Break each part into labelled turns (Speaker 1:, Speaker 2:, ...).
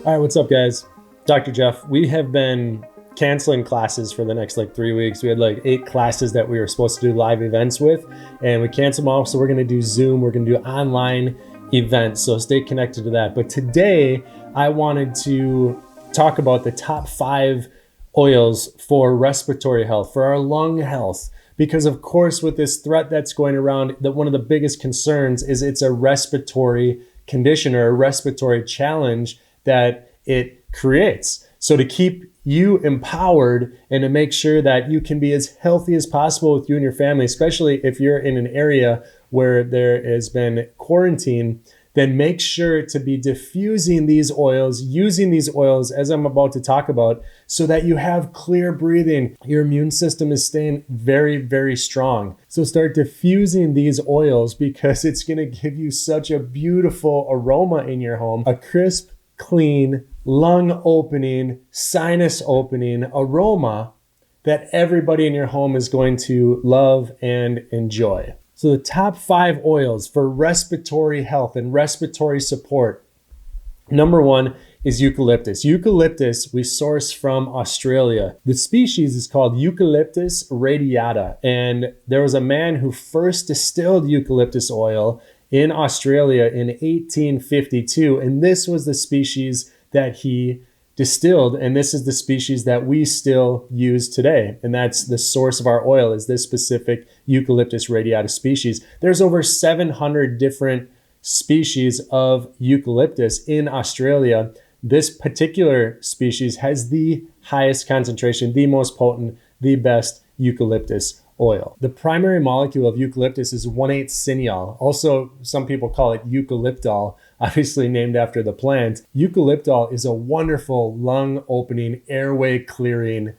Speaker 1: All right, what's up, guys? Dr. Jeff. We have been canceling classes for the next 3 weeks. We had 8 classes that we were supposed to do live events with, and we canceled them all. So we're going to do Zoom. We're going to do online events. So stay connected to that. But today I wanted to talk about the top 5 oils for respiratory health, for our lung health. Because of course, with this threat that's going around, that one of the biggest concerns is it's a respiratory condition or a respiratory challenge that it creates. So to keep you empowered and to make sure that you can be as healthy as possible with you and your family, especially if you're in an area where there has been quarantine, then make sure to be diffusing these oils, using these oils as I'm about to talk about, so that you have clear breathing. Your immune system is staying very, very strong. So start diffusing these oils because it's gonna give you such a beautiful aroma in your home, a crisp, clean, lung opening, sinus opening aroma that everybody in your home is going to love and enjoy. So the top 5 oils for respiratory health and respiratory support. Number 1 is eucalyptus. Eucalyptus we source from Australia. The species is called Eucalyptus radiata. And there was a man who first distilled eucalyptus oil in Australia in 1852. And this was the species that he distilled, and this is the species that we still use today. And that's the source of our oil, is this specific Eucalyptus radiata species. There's over 700 different species of eucalyptus in Australia. This particular species has the highest concentration, the most potent, the best eucalyptus oil. The primary molecule of eucalyptus is 1,8-cineol. Also, some people call it eucalyptol, obviously named after the plant. Eucalyptol is a wonderful lung opening, airway clearing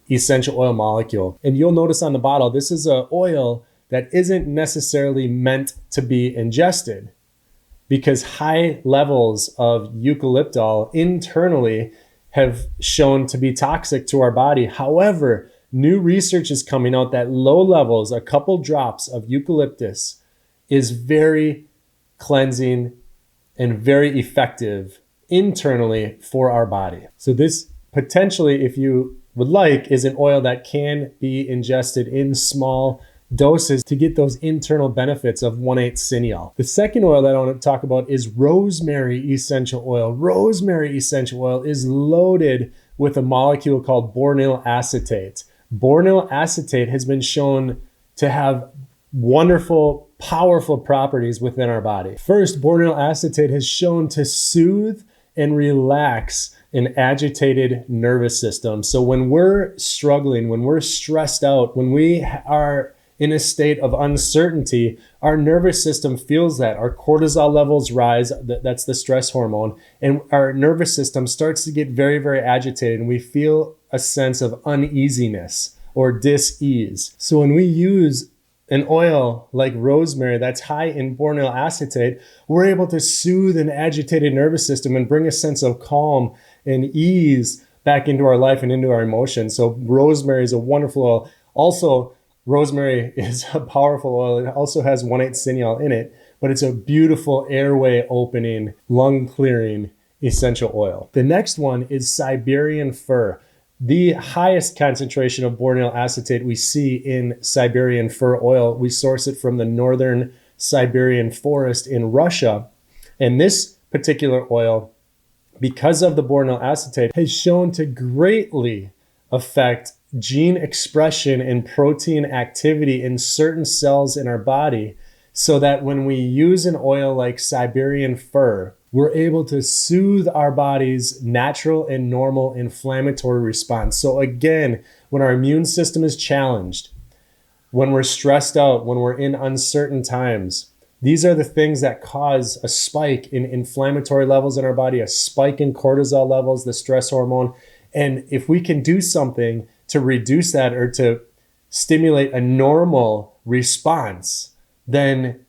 Speaker 1: essential oil molecule. And you'll notice on the bottle, this is an oil that isn't necessarily meant to be ingested, because high levels of eucalyptol internally have shown to be toxic to our body. However, new research is coming out that low levels, a couple drops of eucalyptus, is very cleansing and very effective internally for our body. So this potentially, if you would like, is an oil that can be ingested in small doses to get those internal benefits of 1,8-cineol. The second oil that I want to talk about is rosemary essential oil. Rosemary essential oil is loaded with a molecule called boronyl acetate. Boronyl acetate has been shown to have wonderful, powerful properties within our body. First, boronyl acetate has shown to soothe and relax an agitated nervous system. So when we're struggling, when we're stressed out, when we are in a state of uncertainty, our nervous system feels that. Our cortisol levels rise, that's the stress hormone, and our nervous system starts to get very, very agitated, and we feel a sense of uneasiness or dis-ease. So when we use an oil like rosemary that's high in boronyl acetate, we're able to soothe an agitated nervous system and bring a sense of calm and ease back into our life and into our emotions. So rosemary is a wonderful oil. Also, rosemary is a powerful oil. It also has 1,8-cineol in it, but it's a beautiful airway opening, lung clearing essential oil. The next one is Siberian fir. The highest concentration of boronyl acetate we see in Siberian fir oil. We source it from the northern Siberian forest in Russia. And this particular oil, because of the boronyl acetate, has shown to greatly affect gene expression and protein activity in certain cells in our body, so that when we use an oil like Siberian fir, we're able to soothe our body's natural and normal inflammatory response. So again, when our immune system is challenged, when we're stressed out, when we're in uncertain times, these are the things that cause a spike in inflammatory levels in our body, a spike in cortisol levels, the stress hormone. And if we can do something to reduce that or to stimulate a normal response, then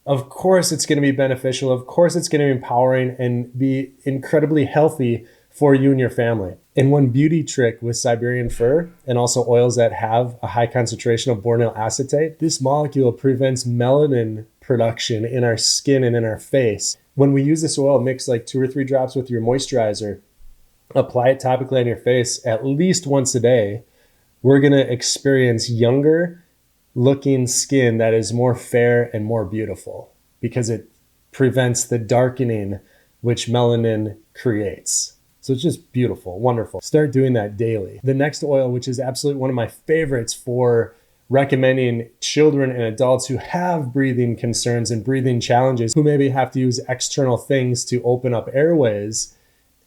Speaker 1: of course it's going to be beneficial. Of course it's going to be empowering and be incredibly healthy for you and your family. And one beauty trick with Siberian fir and also oils that have a high concentration of boronyl acetate, this molecule prevents melanin production in our skin and in our face. When we use this oil, mix like 2 or 3 drops with your moisturizer, apply it topically on your face at least once a day. We're going to experience younger looking skin that is more fair and more beautiful because it prevents the darkening which melanin creates. So it's just beautiful, wonderful. Start doing that daily. The next oil, which is absolutely one of my favorites for recommending children and adults who have breathing concerns and breathing challenges, who maybe have to use external things to open up airways,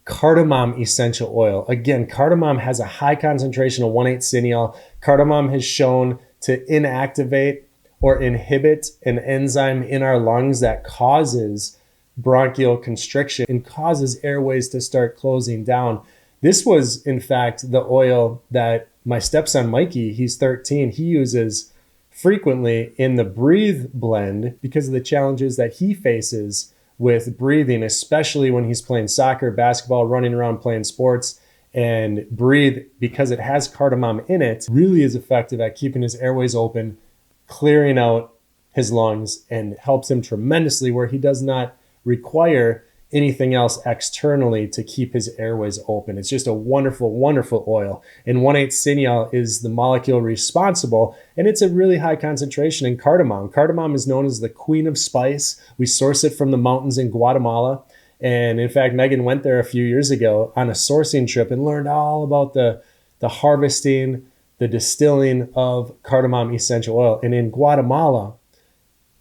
Speaker 1: cardamom essential oil. Again, cardamom has a high concentration of 1,8-cineol. Cardamom has shown to inactivate or inhibit an enzyme in our lungs that causes bronchial constriction and causes airways to start closing down. This was, in fact, the oil that my stepson Mikey, he's 13, he uses frequently in the Breathe blend because of the challenges that he faces with breathing, especially when he's playing soccer, basketball, running around playing sports. And Breathe, because it has cardamom in it, really is effective at keeping his airways open, clearing out his lungs, and helps him tremendously where he does not require anything else externally to keep his airways open. It's just a wonderful, wonderful oil. And 1,8-cineol is the molecule responsible, and it's a really high concentration in cardamom. Cardamom is known as the queen of spice. We source it from the mountains in Guatemala. And in fact, Megan went there a few years ago on a sourcing trip and learned all about the harvesting, the distilling of cardamom essential oil. And in Guatemala,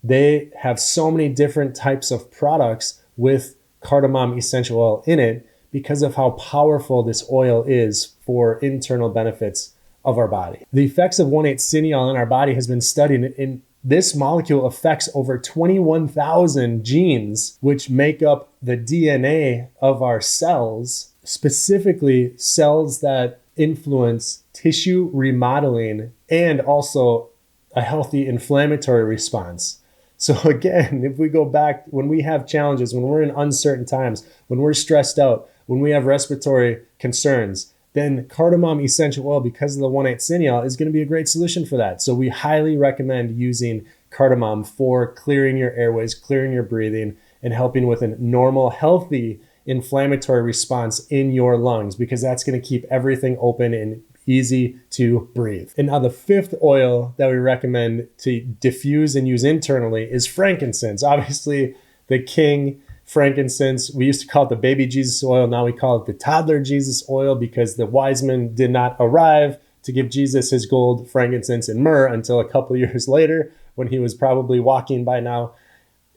Speaker 1: they have so many different types of products with cardamom essential oil in it because of how powerful this oil is for internal benefits of our body. The effects of 1,8-cineol in our body has been studied, and this molecule affects over 21,000 genes, which make up the DNA of our cells, specifically cells that influence tissue remodeling and also a healthy inflammatory response. So again, if we go back, when we have challenges, when we're in uncertain times, when we're stressed out, when we have respiratory concerns, then cardamom essential oil, because of the 1,8-cineol, is going to be a great solution for that. So we highly recommend using cardamom for clearing your airways, clearing your breathing, and helping with a normal, healthy inflammatory response in your lungs, because that's going to keep everything open and easy to breathe. And now the fifth oil that we recommend to diffuse and use internally is frankincense. Obviously, the king, frankincense. We used to call it the baby Jesus oil. Now we call it the toddler Jesus oil because the wise men did not arrive to give Jesus his gold, frankincense, and myrrh until a couple years later when he was probably walking by now.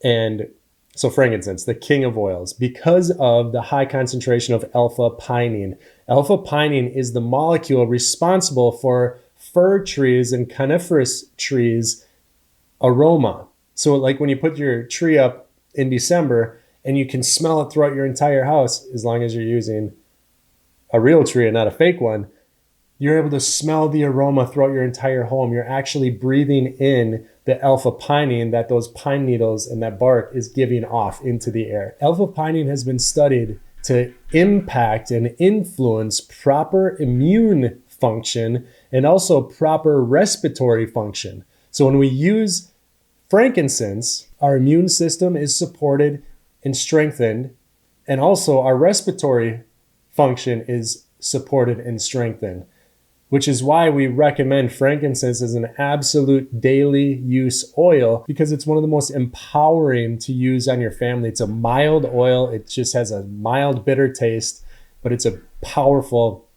Speaker 1: And so frankincense, the king of oils, because of the high concentration of alpha-pinene. Alpha-pinene is the molecule responsible for fir trees and coniferous trees' aroma. So like when you put your tree up in December and you can smell it throughout your entire house, as long as you're using a real tree and not a fake one, you're able to smell the aroma throughout your entire home. You're actually breathing in the alpha-pinene that those pine needles and that bark is giving off into the air. Alpha-pinene has been studied to impact and influence proper immune function and also proper respiratory function. So when we use frankincense, our immune system is supported and strengthened, and also our respiratory function is supported and strengthened, which is why we recommend frankincense as an absolute daily use oil, because it's one of the most empowering to use on your family. It's a mild oil. It just has a mild bitter taste, but it's a powerful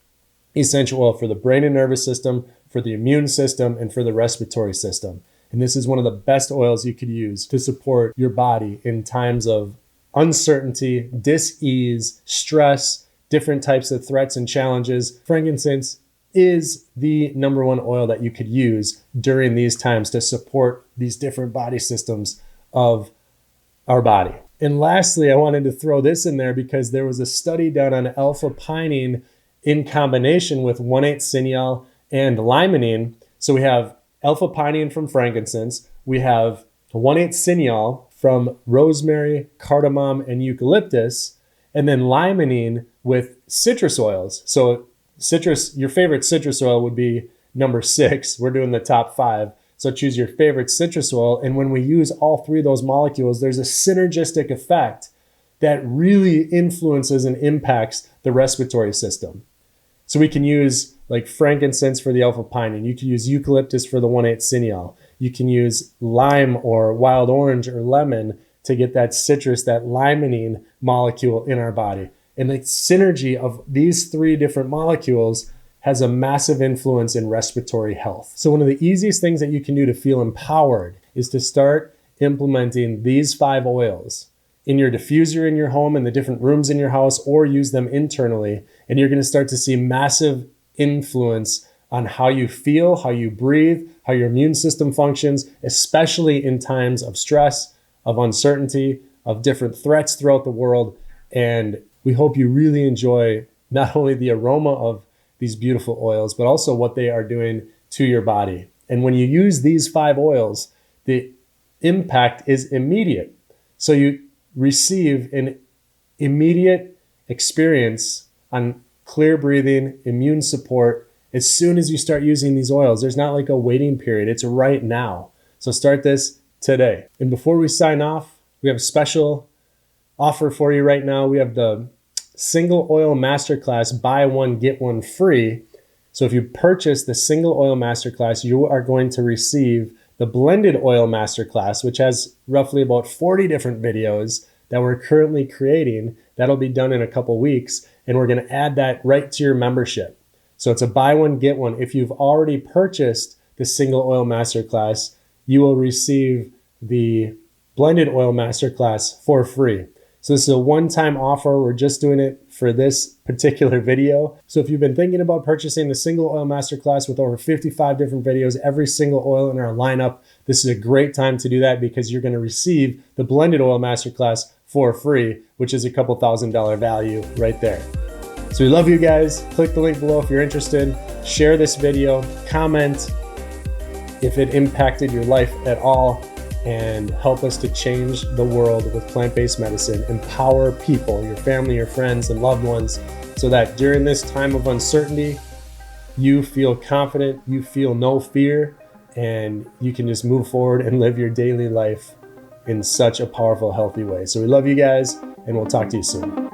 Speaker 1: essential oil for the brain and nervous system, for the immune system, and for the respiratory system. And this is one of the best oils you could use to support your body in times of uncertainty, dis-ease, stress, different types of threats and challenges. Frankincense is the number one oil that you could use during these times to support these different body systems of our body. And lastly, I wanted to throw this in there because there was a study done on alpha-pinene in combination with 1,8-cineol and limonene. So we have alpha-pinene from frankincense, we have 1,8-cineol from rosemary, cardamom, and eucalyptus, and then limonene with citrus oils. So citrus, your favorite citrus oil would be number 6. We're doing the top 5. So choose your favorite citrus oil. And when we use all 3 of those molecules, there's a synergistic effect that really influences and impacts the respiratory system. So we can use like frankincense for the alpha-pinene. You can use eucalyptus for the 1,8-cineol. You can use lime or wild orange or lemon to get that citrus, that limonene molecule in our body. And the synergy of these 3 different molecules has a massive influence in respiratory health. So one of the easiest things that you can do to feel empowered is to start implementing these 5 oils in your diffuser in your home, in the different rooms in your house, or use them internally. And you're going to start to see massive influence on how you feel, how you breathe, how your immune system functions, especially in times of stress, of uncertainty, of different threats throughout the world. And we hope you really enjoy not only the aroma of these beautiful oils, but also what they are doing to your body. And when you use these 5 oils, the impact is immediate. So you receive an immediate experience on clear breathing, immune support, as soon as you start using these oils. There's not like a waiting period. It's right now. So start this today. And before we sign off, we have a special offer for you right now. We have the single oil masterclass, buy one, get one free. So if you purchase the single oil masterclass, you are going to receive the blended oil masterclass, which has roughly about 40 different videos that we're currently creating. That'll be done in a couple weeks. And we're going to add that right to your membership. So it's a buy one, get one. If you've already purchased the single oil masterclass, you will receive the blended oil masterclass for free. So this is a one-time offer. We're just doing it for this particular video. So if you've been thinking about purchasing the single oil masterclass with over 55 different videos, every single oil in our lineup, this is a great time to do that because you're going to receive the blended oil masterclass for free, which is a couple $1,000 value right there. So we love you guys. Click the link below if you're interested. Share this video, comment if it impacted your life at all, and help us to change the world with plant-based medicine. Empower people, your family, your friends, and loved ones, so that during this time of uncertainty, you feel confident, you feel no fear, and you can just move forward and live your daily life in such a powerful, healthy way. So we love you guys, and we'll talk to you soon.